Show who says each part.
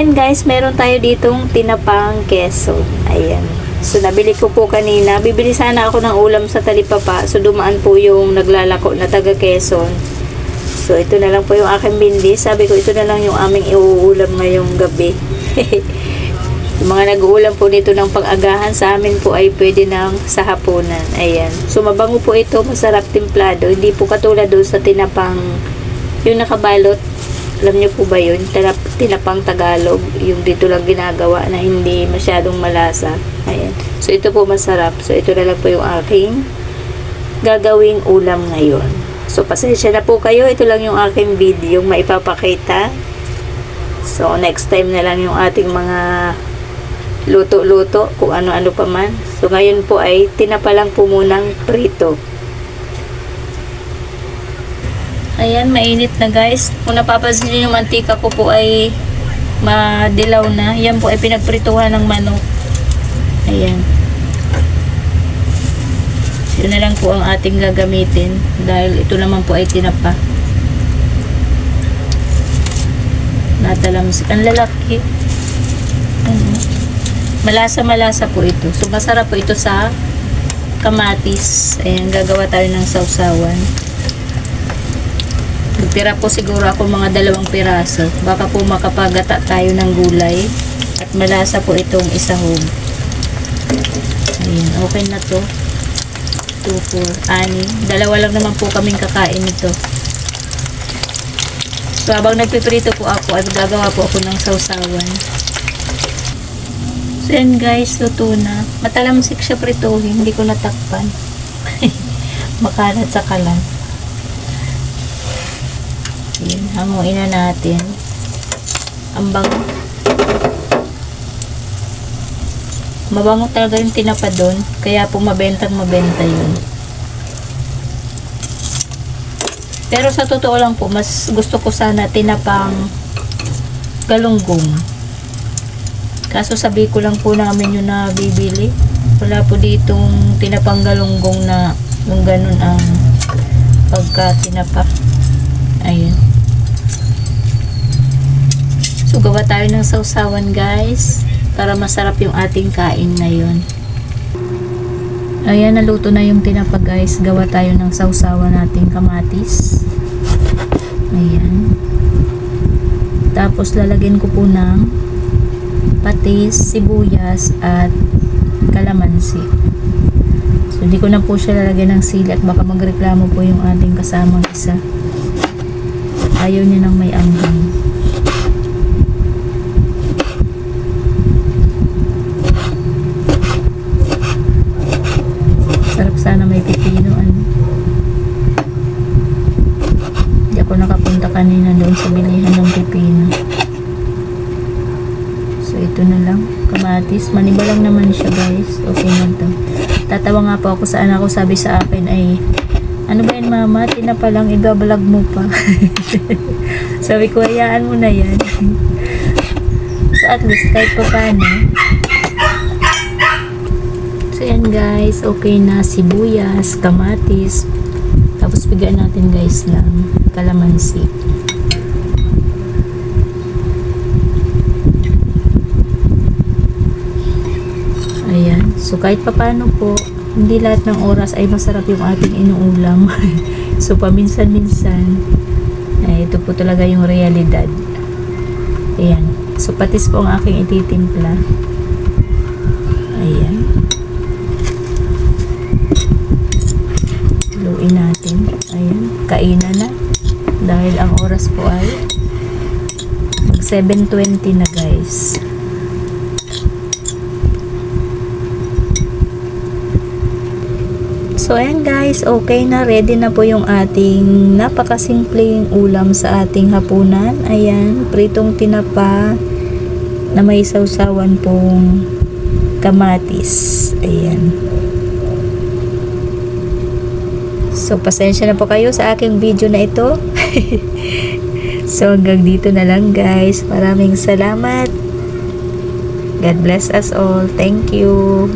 Speaker 1: ayan guys, meron tayo ditong tinapang keso. Ayan. So, nabili ko po kanina. Bibili sana ako ng ulam sa Talipapa. So, dumaan po yung naglalako na taga Quezon. So, ito na lang po yung aking bindi. Sabi ko, ito na lang yung aming iuulam ngayong gabi. Yung mga nag-uulam po nito ng pang-agahan sa amin po ay pwede nang sa hapunan. Ayan. So, mabango po ito. Masarap timplado. Hindi po katulad doon sa tinapang yung nakabalot. Alam niyo po ba yun? Tinapang Tagalog. Yung dito lang ginagawa na hindi masyadong malasa. Ayan. So, ito po masarap. So, ito na lang po yung aking gagawing ulam ngayon. So, pasensya na po kayo. Ito lang yung aking video yung maipapakita. So, next time na lang yung ating mga luto-luto. Kung ano-ano pa man. So, ngayon po ay tinapa lang po munang prito. Ayan, mainit na guys. Kung napapansin nyo yung mantika ko po ay madilaw na. Yan po ay pinagprituhan ng manok. Ayan. Yun na lang po ang ating gagamitin. Dahil ito naman po ay tinapa. Natalamsik. Ang lalaki. Malasa-malasa po ito. So, masarap po ito sa kamatis. Ayan, gagawa tayo ng sausawan. Magtira po siguro ako mga 2 piraso. Baka po makapagata tayo ng gulay. At malasa po itong isahog. Ayan, okay na to. 2, 4, 6. 2 lang naman po kaming kakain nito. So, habang nagpiprito po ako at gagawa po ako ng sausawan. So, yan guys, luto na. Matalamsik siya prituhin. Hindi ko natakpan. Makalat sa kalan. Ayan, hanguin na natin. Ang bango. Mabango talaga yung tinapa doon. Kaya po mabenta yun. Pero sa totoo lang po, mas gusto ko sana tinapang galunggong. Kaso sabi ko lang po namin yung nabibili. Wala po ditong tinapang galunggong na yung ganun ang pagka tinapa. Ayan. So, gawa tayo ng sausawan guys. Para masarap yung ating kain na yun. Ayan, naluto na yung tinapa guys. Gawa tayo ng sausawan nating kamatis. Ayan. Tapos, lalagyan ko po ng patis, sibuyas, at kalamansi. So, hindi ko na po siya lalagyan ng sili at baka magreklamo po yung ating kasamang isa. Ayaw niya ng may anghang. Sarap sana may pipino. Hindi ako nakapunta kanina doon sa bilihan ng pipino. So, ito na lang. Kamatis. Maniba lang naman siya guys. Okay na to. Tatawa nga po ako sa anak ko. Sabi sa akin ay, ano ba yan mama? Tinapa lang, ibabalag mo pa. Sabi ko, hayaan mo na yan. So at least kahit pa paano. So yan guys, okay na. Sibuyas, kamatis. Tapos bigyan natin guys ng kalamansi. Ayan. So kahit pa paano po, hindi lahat ng oras ay masarap yung ating inuulam. So, paminsan-minsan, ito po talaga yung realidad. Ayan. So, patis po ang aking ititimpla. Ayan. Luin natin. Ayan. Kainan na. Dahil ang oras po ay 7:20 na guys. So, ayan guys, okay na, ready na po yung ating napakasimpleng ulam sa ating hapunan. Ayan, pritong tinapa na may sausawan pong kamatis. Ayan. So, pasensya na po kayo sa aking video na ito. So, hanggang dito na lang guys. Maraming salamat. God bless us all. Thank you.